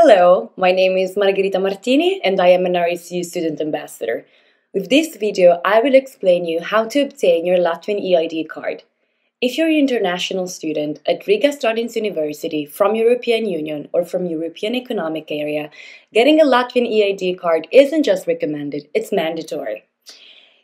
Hello, my name is Margherita Martini and I am an RSU student ambassador. With this video, I will explain you how to obtain your Latvian EID card. If you're an international student at Rīgas Stradiņa University from European Union or from European Economic Area, getting a Latvian EID card isn't just recommended, it's mandatory.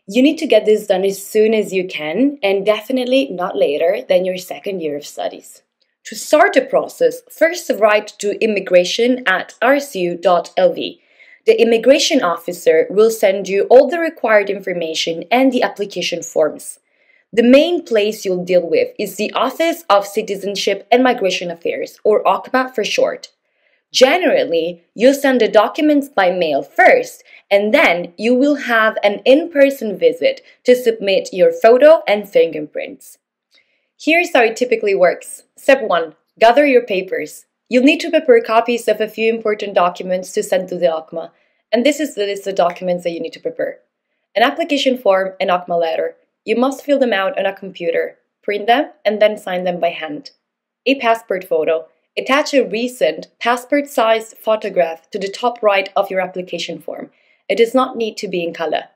You need to get this done as soon as you can and definitely not later than your second year of studies. To start the process, first write to immigration@rsu.lv. The immigration officer will send you all the required information and the application forms. The main place you'll deal with is the Office of Citizenship and Migration Affairs, or OCMA for short. Generally, you'll send the documents by mail first, and then you will have an in-person visit to submit your photo and fingerprints. Here's how it typically works. Step 1. Gather your papers. You'll need to prepare copies of a few important documents to send to the OCMA, and this is the list of documents that you need to prepare. An application form and OCMA letter. You must fill them out on a computer, print them, and then sign them by hand. A passport photo. Attach a recent passport-sized photograph to the top right of your application form. It does not need to be in color.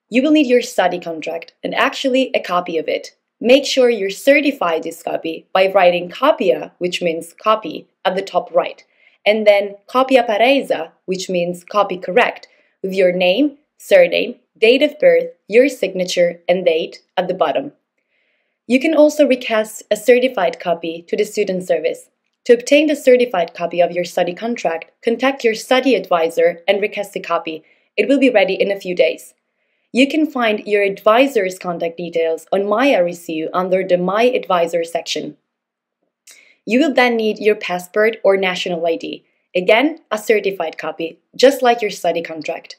You will need your study contract, and actually a copy of it. Make sure you certify this copy by writing copia, which means copy, at the top right, and then copia pareiza, which means copy correct, with your name, surname, date of birth, your signature, and date at the bottom. You can also request a certified copy to the student service. To obtain the certified copy of your study contract, contact your study advisor and request a copy. It will be ready in a few days. You can find your advisor's contact details on My RSU under the My Advisor section. You will then need your passport or national ID. Again, a certified copy, just like your study contract.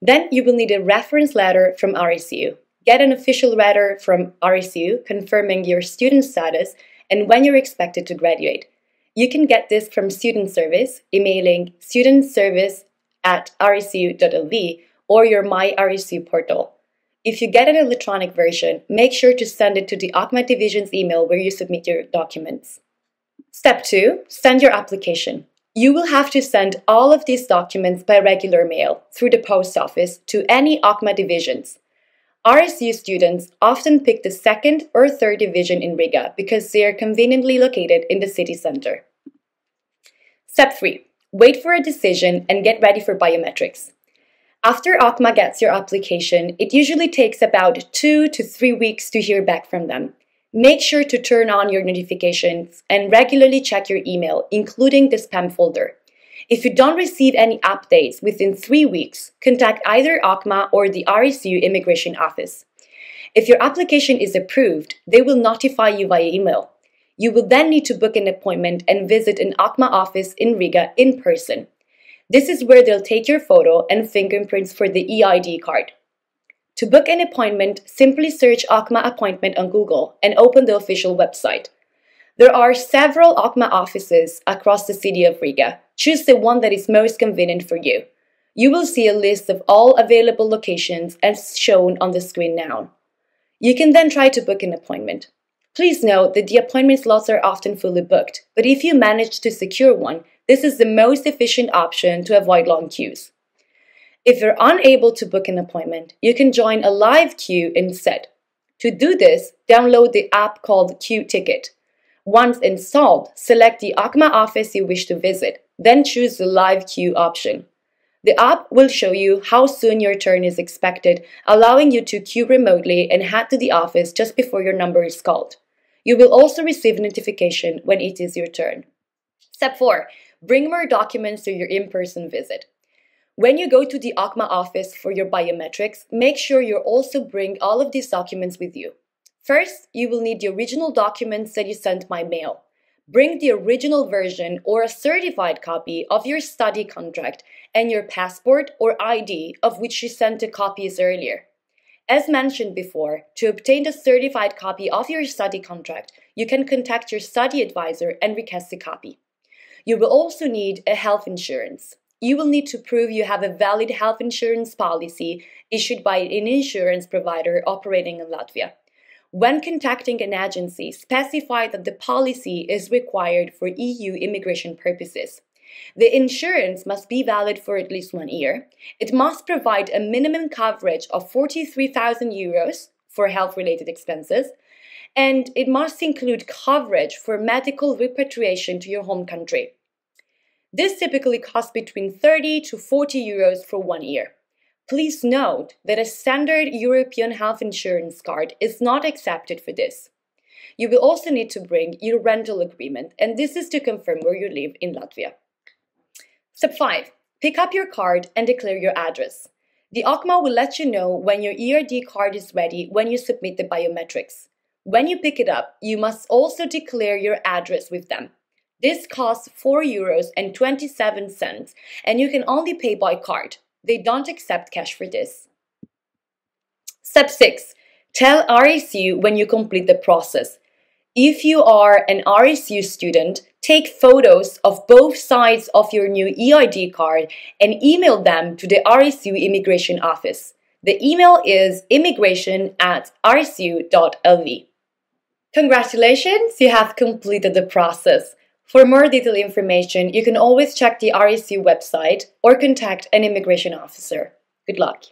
Then you will need a reference letter from RSU. Get an official letter from RSU confirming your student status and when you're expected to graduate. You can get this from Student Service, emailing studentservice@rsu.lv or your My RSU portal. If you get an electronic version, make sure to send it to the OCMA Division's email where you submit your documents. Step 2. Send your application. You will have to send all of these documents by regular mail through the post office to any OCMA divisions. RSU students often pick the second or third division in Riga because they are conveniently located in the city center. Step 3. Wait for a decision and get ready for biometrics. After OCMA gets your application, it usually takes about 2 to 3 weeks to hear back from them. Make sure to turn on your notifications and regularly check your email, including the spam folder. If you don't receive any updates within 3 weeks, contact either OCMA or the RSU Immigration Office. If your application is approved, they will notify you via email. You will then need to book an appointment and visit an OCMA office in Riga in person. This is where they'll take your photo and fingerprints for the EID card. To book an appointment, simply search OCMA appointment on Google and open the official website. There are several OCMA offices across the city of Riga. Choose the one that is most convenient for you. You will see a list of all available locations as shown on the screen now. You can then try to book an appointment. Please note that the appointment slots are often fully booked, but if you manage to secure one, this is the most efficient option to avoid long queues. If you're unable to book an appointment, you can join a live queue instead. To do this, download the app called QTicket. Once installed, select the OCMA office you wish to visit, then choose the live queue option. The app will show you how soon your turn is expected, allowing you to queue remotely and head to the office just before your number is called. You will also receive a notification when it is your turn. Step 4. Bring more documents to your in-person visit. When you go to the OCMA office for your biometrics, make sure you also bring all of these documents with you. First, you will need the original documents that you sent by mail. Bring the original version or a certified copy of your study contract and your passport or ID of which you sent the copies earlier. As mentioned before, to obtain the certified copy of your study contract, you can contact your study advisor and request a copy. You will also need a health insurance. You will need to prove you have a valid health insurance policy issued by an insurance provider operating in Latvia. When contacting an agency, specify that the policy is required for EU immigration purposes. The insurance must be valid for at least 1 year. It must provide a minimum coverage of 43,000 euros for health-related expenses, and it must include coverage for medical repatriation to your home country. This typically costs between 30 to 40 euros for 1 year. Please note that a standard European health insurance card is not accepted for this. You will also need to bring your rental agreement, and this is to confirm where you live in Latvia. Step 5. Pick up your card and declare your address. The OCMA will let you know when your ERD card is ready when you submit the biometrics. When you pick it up, you must also declare your address with them. This costs 4.27 euros, and you can only pay by card. They don't accept cash for this. Step 6. Tell RSU when you complete the process. If you are an RSU student, take photos of both sides of your new EID card and email them to the RSU immigration office. The email is immigration@rsu.lv. Congratulations, you have completed the process. For more detailed information, you can always check the RSU website or contact an immigration officer. Good luck.